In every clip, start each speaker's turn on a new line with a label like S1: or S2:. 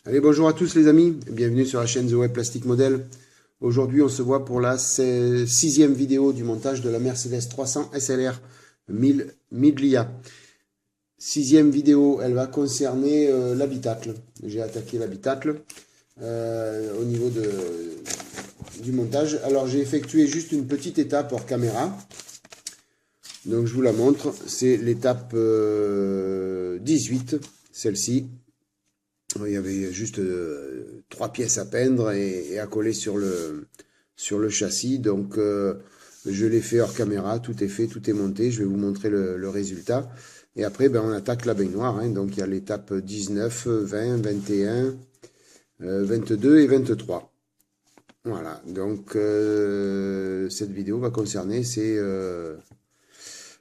S1: Allez, bonjour à tous les amis, bienvenue sur la chaîne The Web Plastic Model. Aujourd'hui, on se voit pour la sixième vidéo du montage de la Mercedes 300 SLR 1000 Midlia. Sixième vidéo, elle va concerner l'habitacle. J'ai attaqué l'habitacle au niveau du montage. Alors, j'ai effectué juste une petite étape hors caméra. Donc, je vous la montre. C'est l'étape 18, celle-ci. Il y avait juste 3 pièces à peindre et à coller sur le châssis. Donc, je l'ai fait hors caméra. Tout est fait, tout est monté. Je vais vous montrer le résultat. Et après, ben, on attaque la baignoire. Hein. Donc, il y a l'étape 19, 20, 21, 22 et 23. Voilà. Donc, cette vidéo va concerner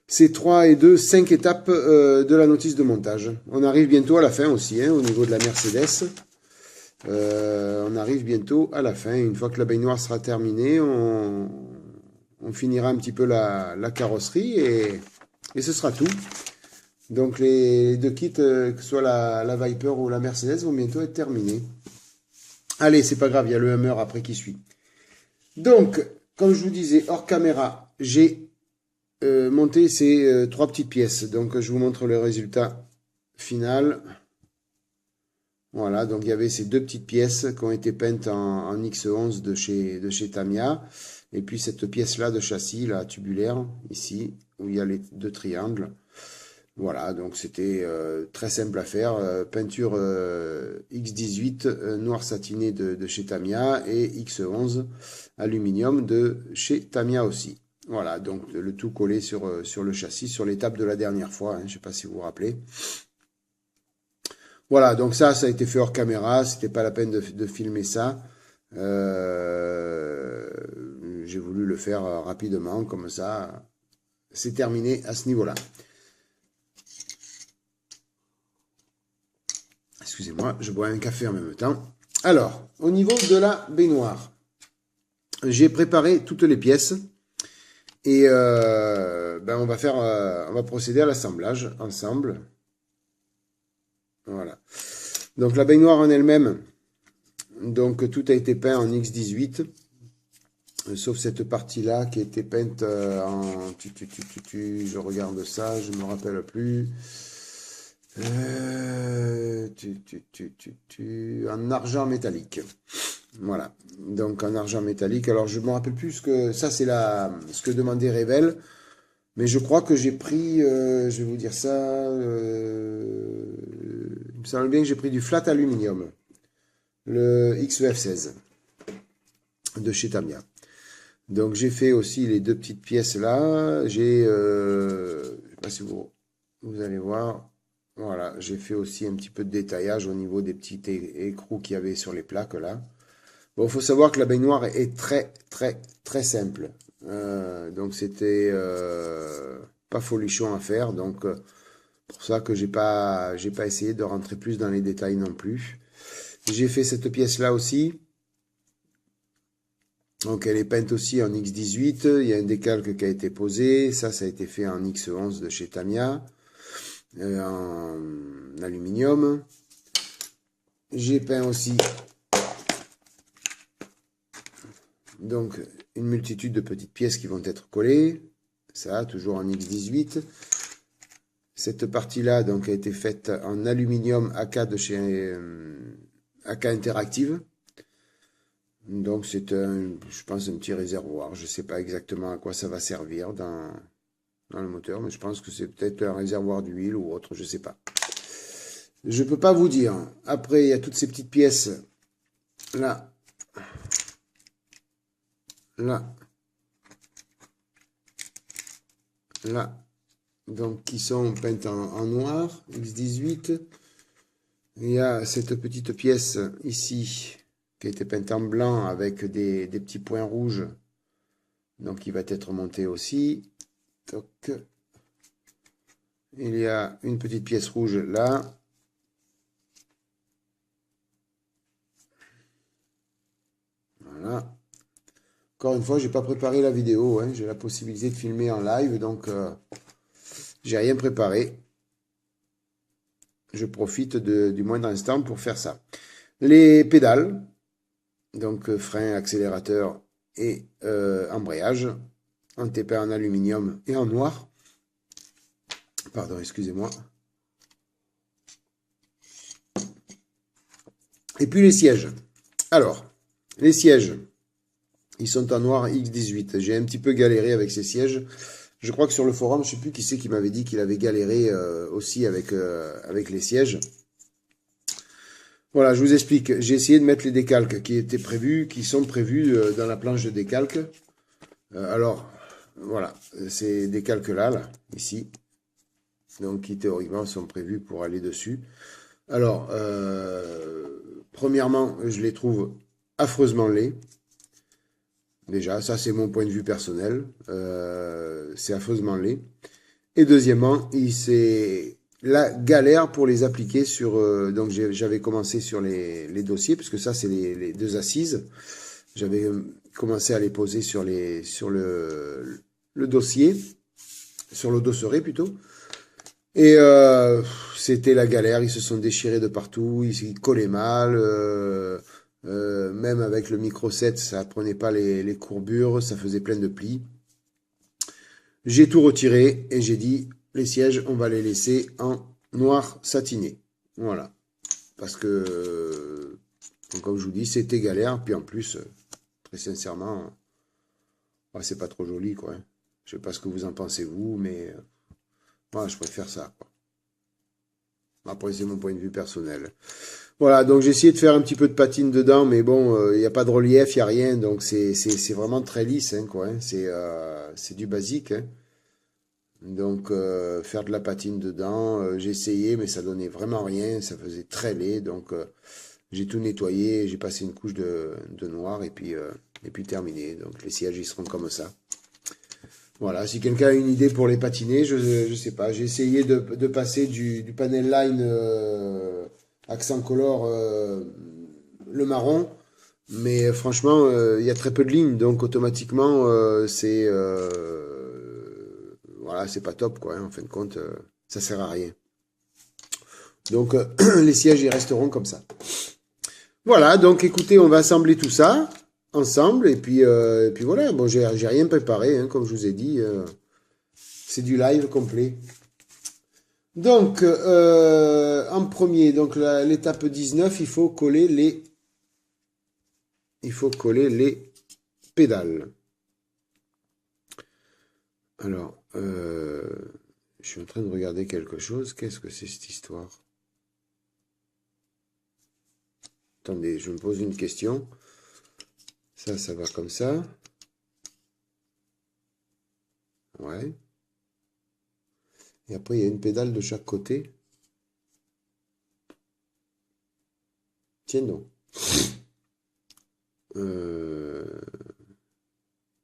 S1: ces 3 et 2, 5 étapes de la notice de montage. On arrive bientôt à la fin aussi, hein, au niveau de la Mercedes. On arrive bientôt à la fin. Une fois que la baignoire sera terminée, on finira un petit peu la carrosserie et ce sera tout. Donc les deux kits, que ce soit la Viper ou la Mercedes, vont bientôt être terminés. Allez, c'est pas grave, il y a le Hummer après qui suit. Donc, comme je vous disais, hors caméra, j'ai monter ces 3 petites pièces. Donc, je vous montre le résultat final. Voilà, donc il y avait ces 2 petites pièces qui ont été peintes en X11 de chez Tamiya. Et puis cette pièce-là de châssis, la tubulaire, ici, où il y a les 2 triangles. Voilà, donc c'était très simple à faire. Peinture X18 noir satiné de chez Tamiya et X11 aluminium de chez Tamiya aussi. Voilà, donc le tout collé sur le châssis, sur l'étape de la dernière fois, hein, je ne sais pas si vous vous rappelez. Voilà, donc ça a été fait hors caméra, c'était pas la peine de filmer ça. J'ai voulu le faire rapidement, comme ça, c'est terminé à ce niveau-là. Excusez-moi, je bois un café en même temps. Alors, au niveau de la baignoire, j'ai préparé toutes les pièces. Et ben on va procéder à l'assemblage ensemble. Voilà. Donc la baignoire en elle-même, donc tout a été peint en X18, sauf cette partie-là qui a été peinte en je regarde ça, je me rappelle plus. En argent métallique. Voilà, donc en argent métallique. Alors je me rappelle plus ça c'est ce que demandait Revel, mais je crois que j'ai pris, je vais vous dire ça, il me semble bien que j'ai pris du flat aluminium, le XEF16 de chez Tamiya. Donc j'ai fait aussi les 2 petites pièces là. Je sais pas si vous allez voir. Voilà, j'ai fait aussi un petit peu de détaillage au niveau des petits écrous qu'il y avait sur les plaques là. Bon, il faut savoir que la baignoire est très, très, très simple. Donc, c'était pas folichon à faire. Donc, pour ça que j'ai pas essayé de rentrer plus dans les détails non plus. J'ai fait cette pièce-là aussi. Donc, elle est peinte aussi en X18. Il y a un décalque qui a été posé. Ça a été fait en X11 de chez Tamiya. En aluminium. J'ai peint aussi donc une multitude de petites pièces qui vont être collées, ça toujours en X18. Cette partie-là donc a été faite en aluminium AK de chez AK Interactive. Donc c'est je pense un petit réservoir. Je ne sais pas exactement à quoi ça va servir dans le moteur, mais je pense que c'est peut-être un réservoir d'huile ou autre, je ne sais pas. Je ne peux pas vous dire. Après, il y a toutes ces petites pièces là. Là, donc qui sont peintes en noir, X18. Il y a cette petite pièce ici qui a été peinte en blanc avec des petits points rouges, donc qui va être montée aussi. Toc. Il y a une petite pièce rouge là. Voilà. Encore une fois, j'ai pas préparé la vidéo, hein. J'ai la possibilité de filmer en live, donc j'ai rien préparé. Je profite du moindre instant pour faire ça. Les pédales, donc frein, accélérateur et embrayage, en TP en aluminium et en noir. Pardon, excusez-moi. Et puis les sièges. Alors, les sièges, ils sont en noir X18. J'ai un petit peu galéré avec ces sièges. Je crois que sur le forum, je ne sais plus qui c'est qui m'avait dit qu'il avait galéré aussi avec les sièges. Voilà, je vous explique. J'ai essayé de mettre les décalques qui sont prévus dans la planche de décalque. Alors, voilà, ces décalques-là, ici, donc qui théoriquement sont prévus pour aller dessus. Alors, premièrement, je les trouve affreusement laids. Déjà, ça c'est mon point de vue personnel. C'est affreusement laid. Et deuxièmement, c'est la galère pour les appliquer sur... donc j'avais commencé sur les dossiers, puisque ça c'est les deux assises. J'avais commencé à les poser sur le dossier, sur le dosseret plutôt. Et c'était la galère, ils se sont déchirés de partout, ils collaient mal, même avec le micro 7, ça prenait pas les courbures, ça faisait plein de plis. J'ai tout retiré et j'ai dit, les sièges, on va les laisser en noir satiné. Voilà. Parce que, comme je vous dis, c'était galère, puis en plus, très sincèrement, c'est pas trop joli, quoi. Je sais pas ce que vous en pensez, vous, mais... moi, je préfère ça, quoi. Après, c'est mon point de vue personnel. Voilà, donc j'ai essayé de faire un petit peu de patine dedans, mais bon, il n'y a pas de relief, il n'y a rien, donc c'est vraiment très lisse, hein, quoi. Hein. C'est du basique, hein. Donc, faire de la patine dedans, j'ai essayé, mais ça donnait vraiment rien, ça faisait très laid, donc j'ai tout nettoyé, j'ai passé une couche de noir, et puis terminé. Donc les sièges, ils seront comme ça. Voilà, si quelqu'un a une idée pour les patiner, je sais pas. J'ai essayé de passer du panel line accent color le marron, mais franchement, il y a très peu de lignes, donc automatiquement, voilà, c'est pas top, quoi. Hein, en fin de compte, ça sert à rien. Donc, les sièges, ils resteront comme ça. Voilà, donc écoutez, on va assembler tout ça ensemble, et puis voilà. Bon, j'ai rien préparé, hein, comme je vous ai dit. C'est du live complet. Donc, en premier, donc l'étape 19, il faut coller les pédales. Alors, je suis en train de regarder quelque chose. Qu'est-ce que c'est cette histoire? Attendez, je me pose une question. Ça va comme ça. Ouais. Et après, il y a une pédale de chaque côté. Tiens donc.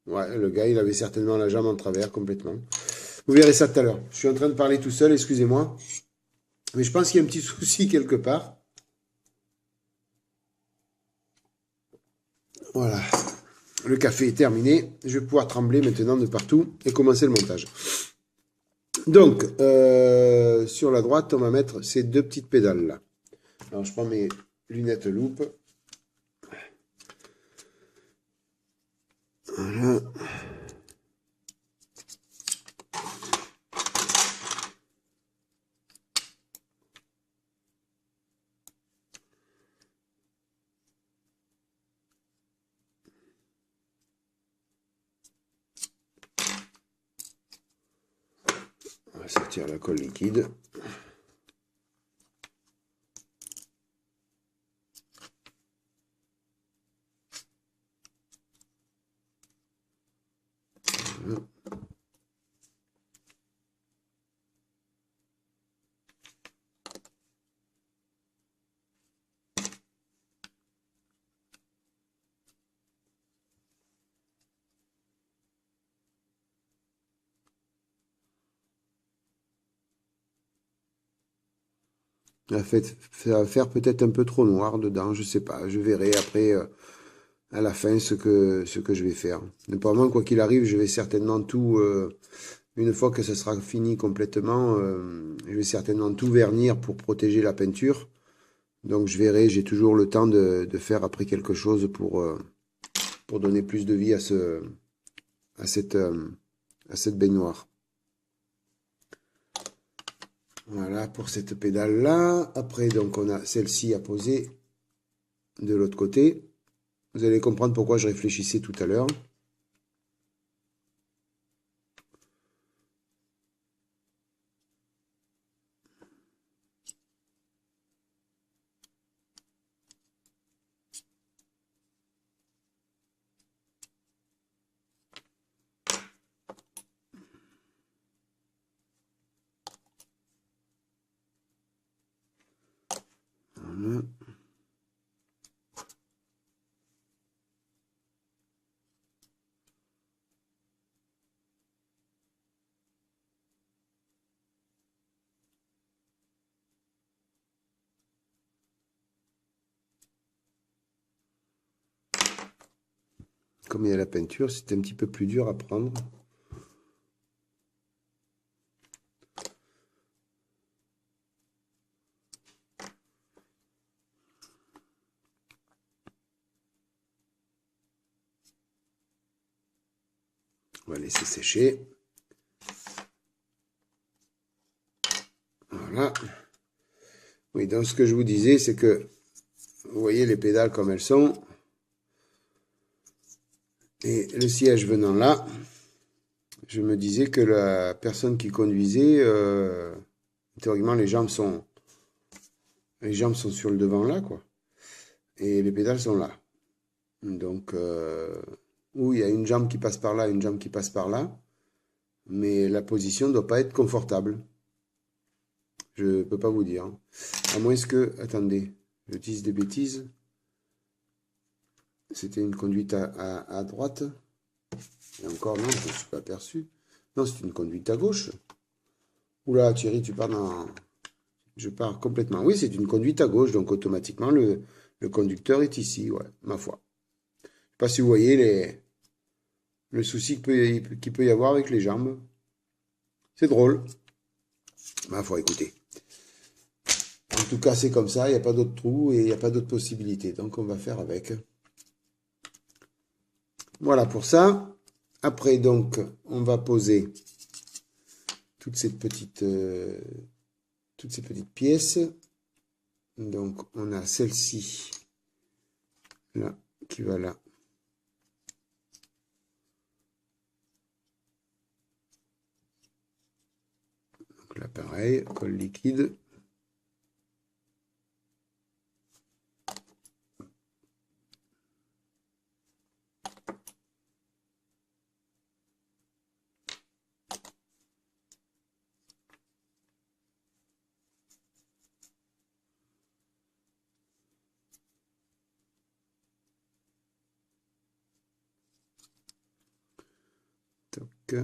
S1: Ouais, le gars, il avait certainement la jambe en travers complètement. Vous verrez ça tout à l'heure. Je suis en train de parler tout seul, excusez-moi. Mais je pense qu'il y a un petit souci quelque part. Voilà. Le café est terminé. Je vais pouvoir trembler maintenant de partout et commencer le montage. Donc, sur la droite, on va mettre ces deux petites pédales là. Alors, je prends mes lunettes loupe. Voilà. On va sortir la colle liquide. Voilà. Ça va faire peut-être un peu trop noir dedans, je sais pas. Je verrai après à la fin ce que je vais faire. Néanmoins, quoi qu'il arrive, je vais certainement tout, une fois que ce sera fini complètement, je vais certainement tout vernir pour protéger la peinture. Donc je verrai, j'ai toujours le temps de faire après quelque chose pour donner plus de vie à cette baignoire. Voilà pour cette pédale là. Après donc on a celle-ci à poser de l'autre côté. Vous allez comprendre pourquoi je réfléchissais tout à l'heure. Voilà. Comme il y a la peinture, c'est un petit peu plus dur à prendre. On va laisser sécher. Voilà. Oui, donc ce que je vous disais, c'est que vous voyez les pédales comme elles sont. Et le siège venant là, je me disais que la personne qui conduisait, théoriquement les jambes sont sur le devant là, quoi. Et les pédales sont là. Donc, oui, il y a une jambe qui passe par là, une jambe qui passe par là. Mais la position ne doit pas être confortable. Je ne peux pas vous dire. À moins que, attendez, je dise des bêtises. C'était une conduite à droite. Et encore, non, je ne me suis pas aperçu. Non, c'est une conduite à gauche. Oula, Thierry, tu pars dans... Je pars complètement. Oui, c'est une conduite à gauche, donc automatiquement, le conducteur est ici, ouais, ma foi. Je ne sais pas si vous voyez le souci qu'il peut y avoir avec les jambes. C'est drôle. Ma foi, écoutez. En tout cas, c'est comme ça, il n'y a pas d'autre trou et il n'y a pas d'autre possibilité. Donc, on va faire avec. Voilà pour ça. Après, donc, on va poser toutes ces petites pièces. Donc, on a celle-ci, là, qui va là. Donc là, pareil, colle liquide. Toc.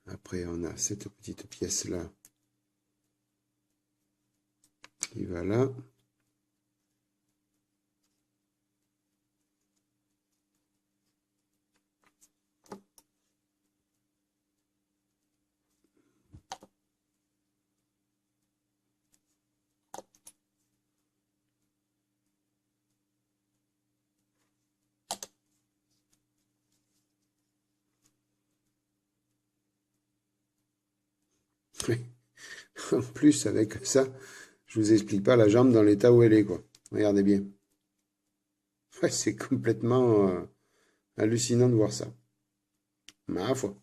S1: Après, on a cette petite pièce-là qui va là. En plus, avec ça, je vous explique pas la jambe dans l'état où elle est, quoi. Regardez bien. Ouais, c'est complètement hallucinant de voir ça. Ma foi.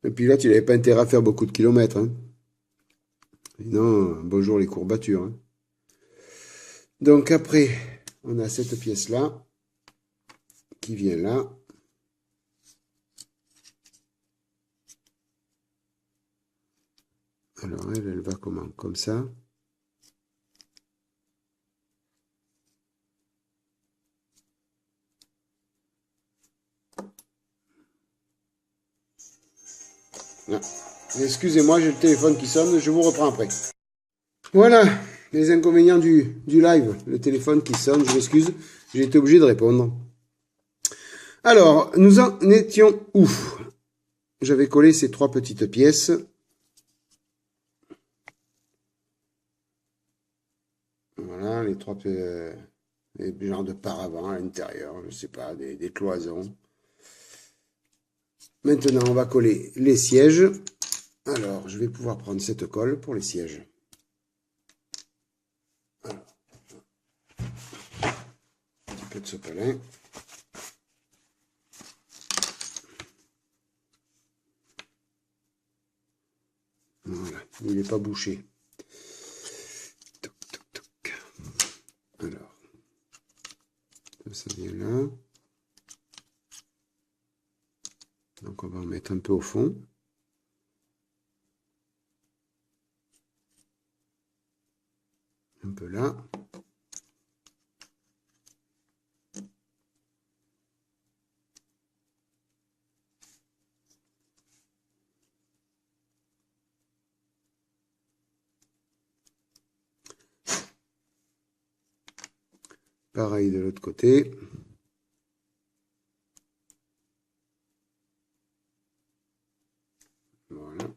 S1: Le pilote, il n'avait pas intérêt à faire beaucoup de kilomètres. Hein. Sinon, bonjour les courbatures. Hein. Donc après, on a cette pièce-là qui vient là. Alors elle va comment? Comme ça. Ah. Excusez-moi, j'ai le téléphone qui sonne, je vous reprends après. Voilà, les inconvénients du live. Le téléphone qui sonne, je m'excuse, j'ai été obligé de répondre. Alors, nous en étions où? J'avais collé ces trois petites pièces. les genres de paravents à l'intérieur, je sais pas, des cloisons. Maintenant, on va coller les sièges. Alors, je vais pouvoir prendre cette colle pour les sièges. Alors, un petit peu de sopalin. Voilà, il n'est pas bouché. Toc, toc, toc. Alors, ça vient là. Donc, on va en mettre un peu au fond. Un peu là. Pareil de l'autre côté. Voilà.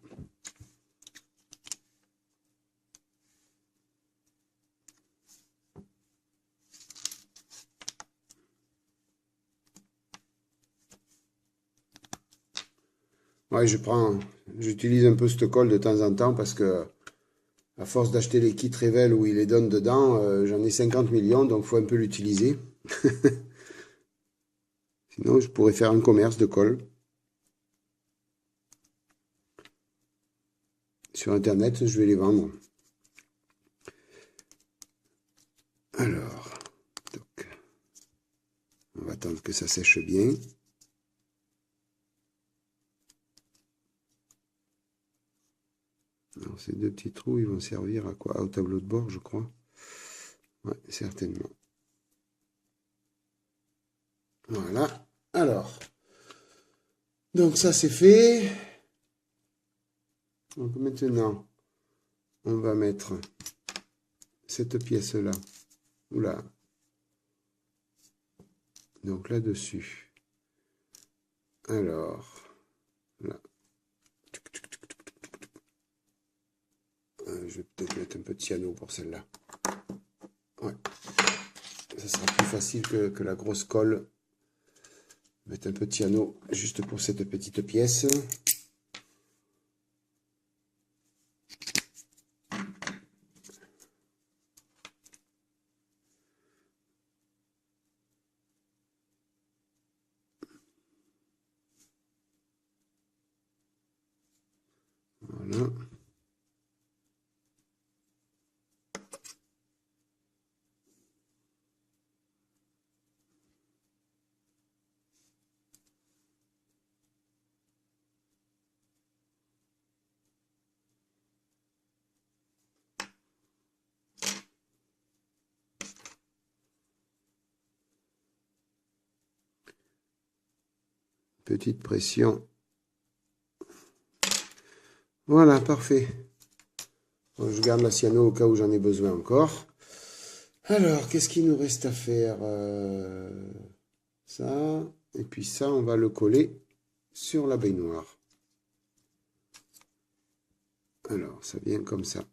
S1: Ouais, j'utilise un peu cette colle de temps en temps parce que à force d'acheter les kits Revel où ils les donnent dedans, j'en ai 50 millions, donc il faut un peu l'utiliser. Sinon, je pourrais faire un commerce de colle. Sur Internet, je vais les vendre. Alors, donc, on va attendre que ça sèche bien. Alors, ces deux petits trous, ils vont servir à quoi? Au tableau de bord, je crois. Ouais, certainement. Voilà. Alors, donc ça c'est fait. Donc maintenant, on va mettre cette pièce-là. Oula. Donc là-dessus. Alors, là. Je vais peut-être mettre un peu de cyano pour celle-là. Ouais. Ça sera plus facile que la grosse colle. Mettre un peu de cyano juste pour cette petite pièce. Voilà. Petite pression. Voilà, parfait. Bon, je garde la cyano au cas où j'en ai besoin encore. Alors, qu'est-ce qu'il nous reste à faire? Ça. Et puis ça, on va le coller sur la baignoire. Alors, ça vient comme ça.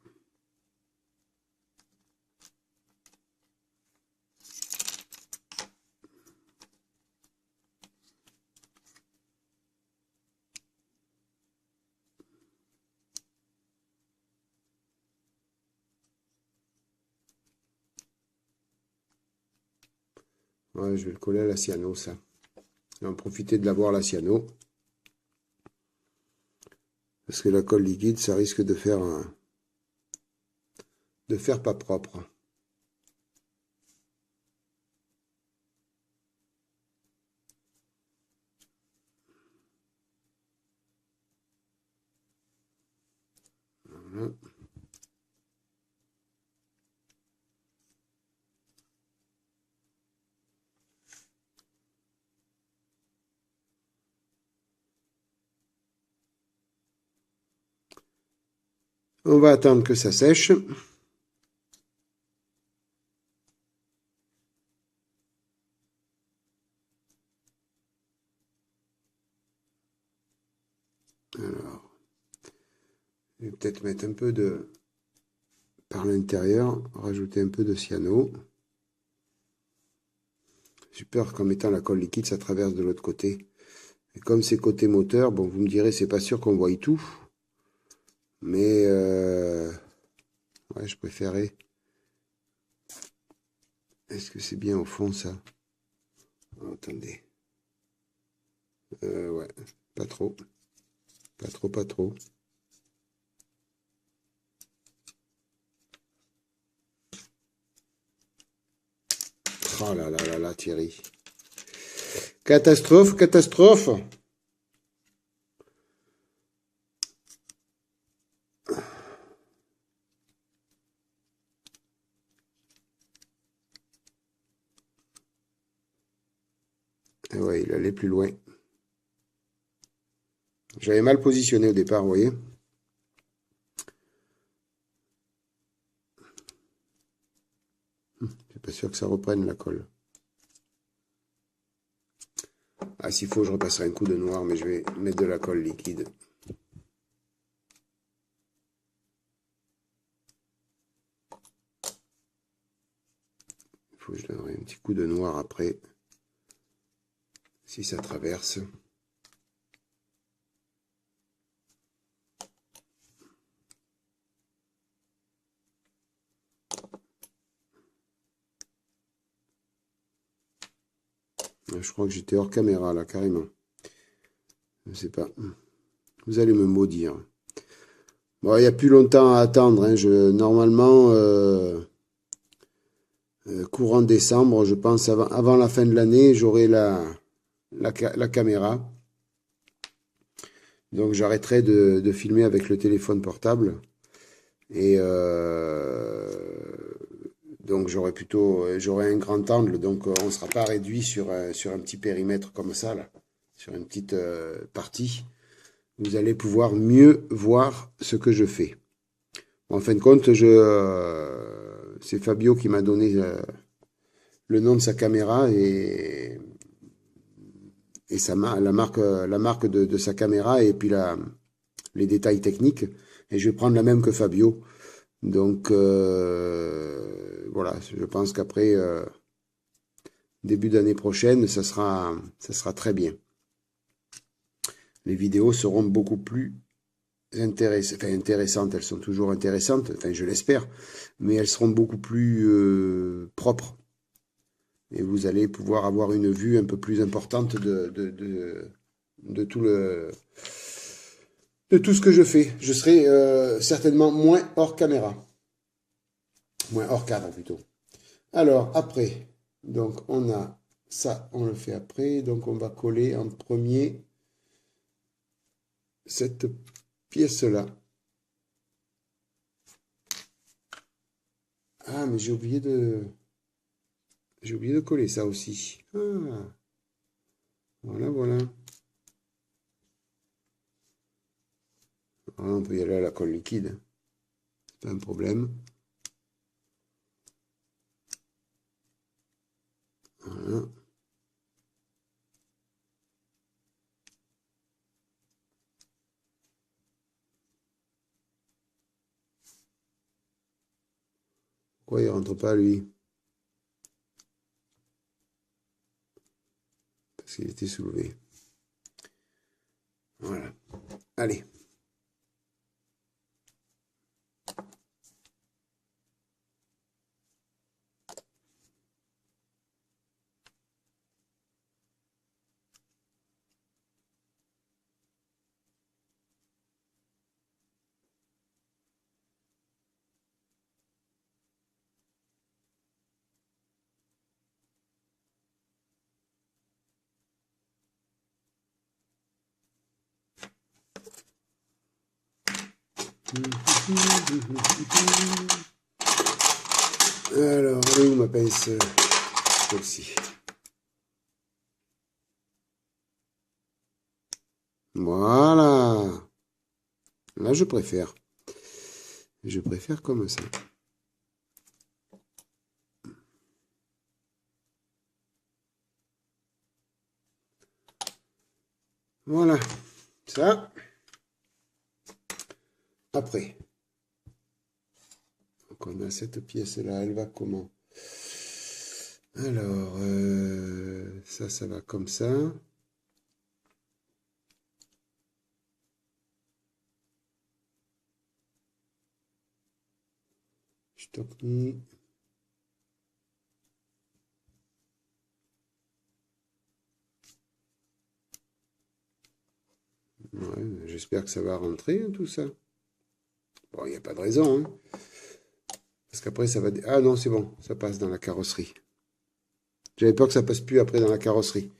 S1: Ouais, je vais le coller à la cyano, ça. Je vais en profiter de l'avoir la cyano. Parce que la colle liquide, ça risque de faire pas propre. Voilà. On va attendre que ça sèche. Alors, je vais peut-être mettre un peu de par l'intérieur, rajouter un peu de cyano. Super qu'en mettant la colle liquide, ça traverse de l'autre côté. Et comme c'est côté moteur, bon, vous me direz, c'est pas sûr qu'on voie tout. Mais ouais, je préférais. Est-ce que c'est bien au fond ça? Oh, attendez. Ouais, pas trop. Pas trop, pas trop. Oh là là là là, Thierry. Catastrophe, catastrophe. Ah ouais, il allait plus loin. J'avais mal positionné au départ, vous voyez. Je suis pas sûr que ça reprenne la colle. Ah, s'il faut, je repasserai un coup de noir, mais je vais mettre de la colle liquide. Il faut que je donnerai un petit coup de noir après, si ça traverse. Je crois que j'étais hors caméra, là, carrément. Je ne sais pas. Vous allez me maudire. Bon, il n'y a plus longtemps à attendre. Hein. Normalement, courant décembre, je pense, avant la fin de l'année, j'aurai la caméra. Donc, j'arrêterai de filmer avec le téléphone portable. Et donc, j'aurai un grand angle. Donc, on ne sera pas réduit sur un petit périmètre comme ça, là, sur une petite partie. Vous allez pouvoir mieux voir ce que je fais. En fin de compte, c'est Fabio qui m'a donné le nom de sa caméra et la marque de sa caméra et puis les détails techniques. Et je vais prendre la même que Fabio. Donc voilà, je pense qu'après début d'année prochaine, ça sera très bien. Les vidéos seront beaucoup plus intéressantes, elles sont toujours intéressantes, enfin je l'espère, mais elles seront beaucoup plus propres. Et vous allez pouvoir avoir une vue un peu plus importante de tout ce que je fais. Je serai certainement moins hors caméra. Moins hors cadre plutôt. Alors après, donc on a ça, on le fait après. Donc on va coller en premier cette pièce-là. Ah, mais j'ai oublié de coller ça aussi. Ah, voilà, voilà. Voilà, on peut y aller à la colle liquide. Pas un problème. Voilà. Pourquoi il rentre pas lui? Parce qu'il était soulevé. Voilà. Allez. Alors, elle est où ma pince? Celle-ci. Voilà. Là, je préfère. Je préfère comme ça. Voilà. Ça. Après. Donc on a cette pièce-là, elle va comment? Alors, ça va comme ça. Stockni. Ouais, j'espère que ça va rentrer, hein, tout ça. Bon, il n'y a pas de raison, hein. Parce qu'après, ça va... Ah non, c'est bon, ça passe dans la carrosserie. J'avais peur que ça passe plus après dans la carrosserie.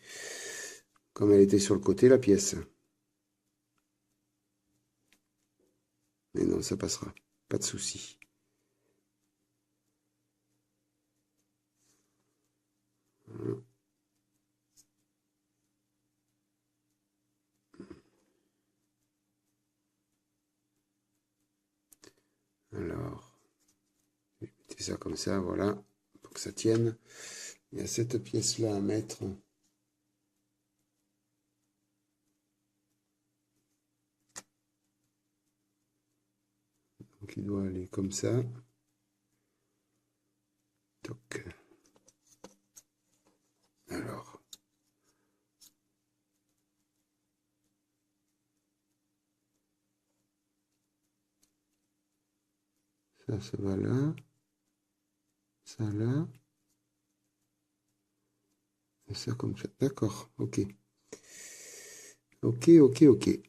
S1: Comme elle était sur le côté, la pièce. Mais non, ça passera. Pas de souci. Voilà. Alors, je vais mettre ça comme ça, voilà, pour que ça tienne. Il y a cette pièce-là à mettre. Donc il doit aller comme ça. Toc. Alors. Ça va là. Ça là. Et ça comme ça. D'accord, ok. Ok, ok, ok.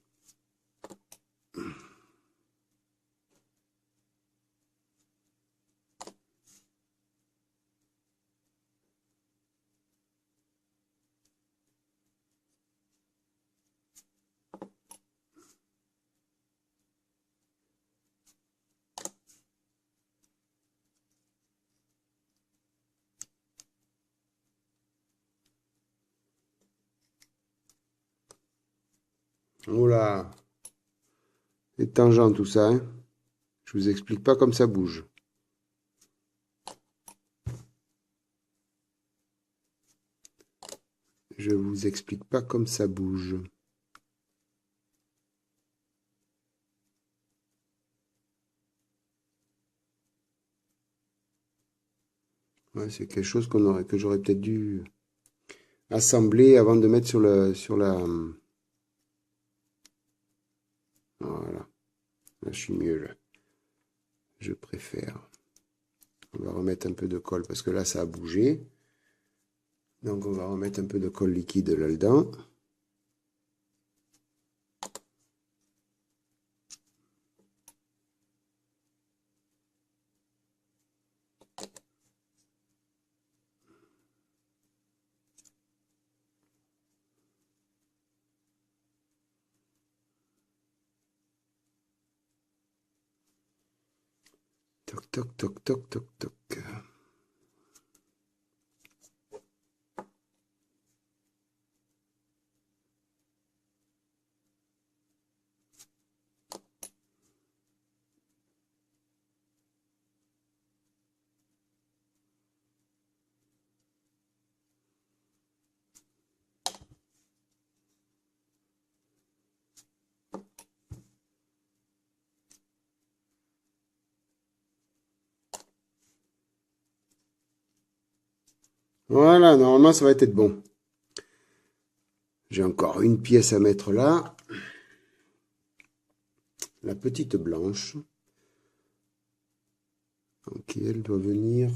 S1: Oula. Les tangents, tout ça, hein. Je vous explique pas comme ça bouge. Je vous explique pas comme ça bouge. Ouais, c'est quelque chose que j'aurais peut-être dû assembler avant de mettre sur la. Voilà. Là, je suis mieux là. Je préfère. On va remettre un peu de colle parce que là, ça a bougé. Donc, on va remettre un peu de colle liquide là-dedans. Toc, toc, toc, toc, toc, toc. Voilà, normalement, ça va être bon. J'ai encore une pièce à mettre là. La petite blanche. Ok, elle doit venir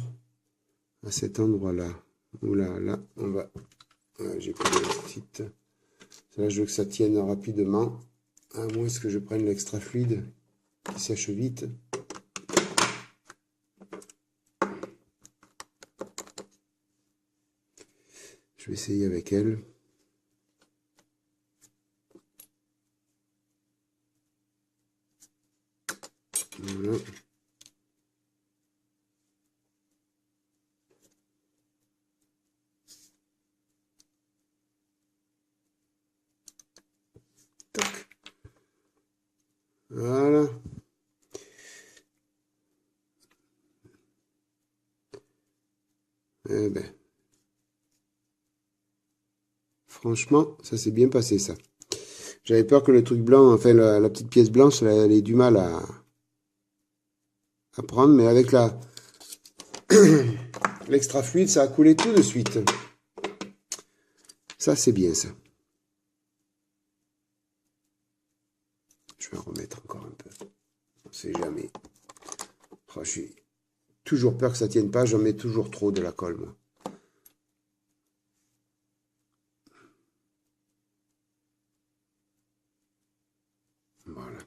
S1: à cet endroit-là. Oula, là, on va... Ouais, j'ai pris la petite... Là, je veux que ça tienne rapidement. À moins que je prenne l'extra fluide qui sèche vite. Je vais essayer avec elle. Voilà. Tac. Voilà. Eh ben. Franchement, ça s'est bien passé, ça. J'avais peur que le truc blanc, enfin la petite pièce blanche, elle ait du mal à prendre, mais avec l'extra fluide, ça a coulé tout de suite. Ça, c'est bien, ça. Je vais en remettre encore un peu. On ne sait jamais. Oh, j'ai toujours peur que ça ne tienne pas. J'en mets toujours trop de la colle, moi. Voilà.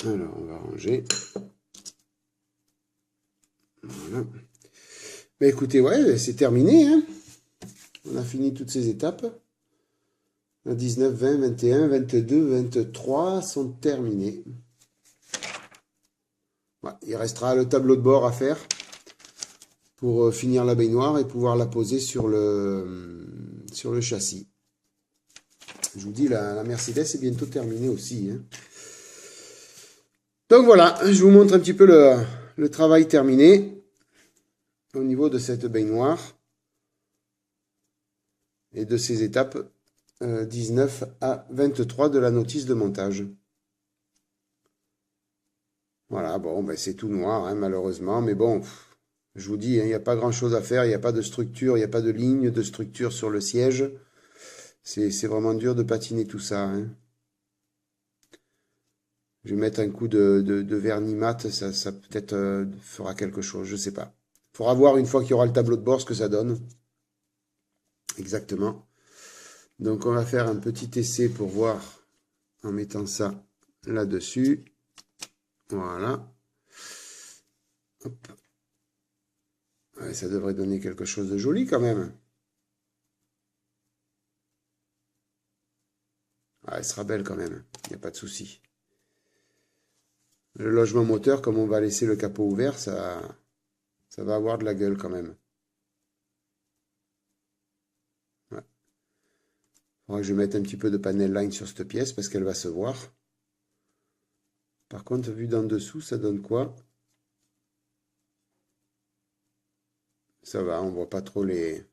S1: Alors, on va ranger. Voilà. Mais écoutez, ouais, c'est terminé, hein. On a fini toutes ces étapes. 19, 20, 21, 22, 23 sont terminés. Ouais, il restera le tableau de bord à faire pour finir la baignoire et pouvoir la poser sur le châssis. Je vous dis, la Mercedes est bientôt terminée aussi, hein. Donc voilà, je vous montre un petit peu le travail terminé au niveau de cette baignoire et de ces étapes 19 à 23 de la notice de montage. Voilà, bon, ben c'est tout noir, hein, malheureusement, mais bon, je vous dis, il n'y a pas grand-chose à faire, il n'y a pas de structure, il n'y a pas de ligne de structure sur le siège. C'est vraiment dur de patiner tout ça, hein. Je vais mettre un coup de vernis mat, ça peut-être fera quelque chose, je sais pas. Il faudra voir une fois qu'il y aura le tableau de bord ce que ça donne. Exactement. Donc on va faire un petit essai pour voir en mettant ça là-dessus. Voilà. Hop. Ouais, ça devrait donner quelque chose de joli quand même. Ah, elle sera belle quand même, il n'y a pas de souci. Le logement moteur, comme on va laisser le capot ouvert, ça va avoir de la gueule quand même. Ouais. Il faudra que je mette un petit peu de panel line sur cette pièce parce qu'elle va se voir. Par contre, vu d'en dessous, ça donne quoi? Ça va, on voit pas trop les...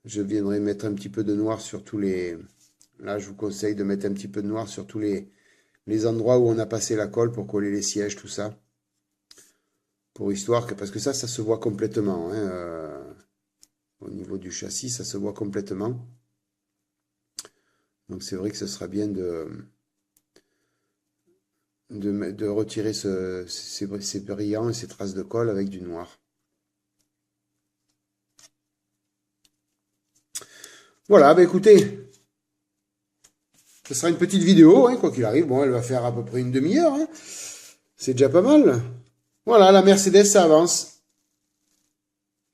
S1: Je viendrai mettre un petit peu de noir sur tous les... Là, je vous conseille de mettre un petit peu de noir sur tous les endroits où on a passé la colle pour coller les sièges, tout ça. Pour histoire que... Parce que ça se voit complètement, hein, au niveau du châssis, ça se voit complètement. Donc c'est vrai que ce sera bien de retirer ces brillants et ces traces de colle avec du noir. Voilà, bah écoutez, ce sera une petite vidéo, hein, quoi qu'il arrive. Bon, elle va faire à peu près une demi-heure, hein. C'est déjà pas mal. Voilà, la Mercedes, ça avance.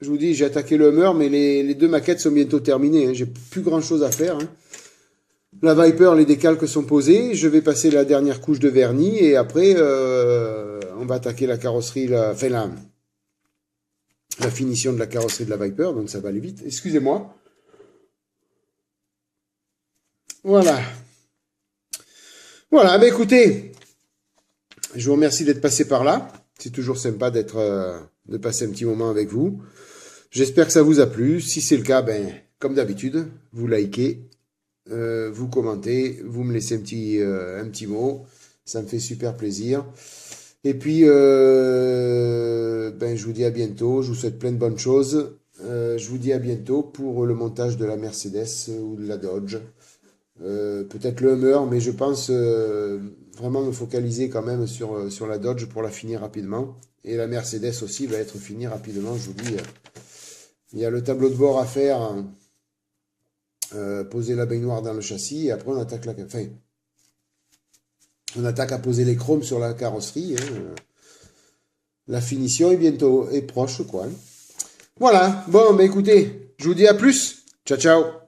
S1: Je vous dis, j'ai attaqué le Hummer, mais les deux maquettes sont bientôt terminées, hein. J'ai plus grand-chose à faire, hein. La Viper, les décalques sont posés. Je vais passer la dernière couche de vernis et après, on va attaquer la carrosserie, la finition de la carrosserie de la Viper. Donc ça va aller vite. Excusez-moi. Voilà. Voilà, bah écoutez, je vous remercie d'être passé par là. C'est toujours sympa de passer un petit moment avec vous. J'espère que ça vous a plu. Si c'est le cas, ben, comme d'habitude, vous likez. Vous commentez, vous me laissez un petit mot, ça me fait super plaisir. Et puis, ben, je vous dis à bientôt, je vous souhaite plein de bonnes choses. Je vous dis à bientôt pour le montage de la Mercedes ou de la Dodge. Peut-être le Hummer, mais je pense vraiment me focaliser quand même sur la Dodge pour la finir rapidement. Et la Mercedes aussi va être finie rapidement, je vous dis. Il y a le tableau de bord à faire. Poser la baignoire dans le châssis et après on attaque on attaque à poser les chromes sur la carrosserie, hein. La finition est proche quoi, hein. Voilà, bon bah écoutez, je vous dis à plus, ciao ciao.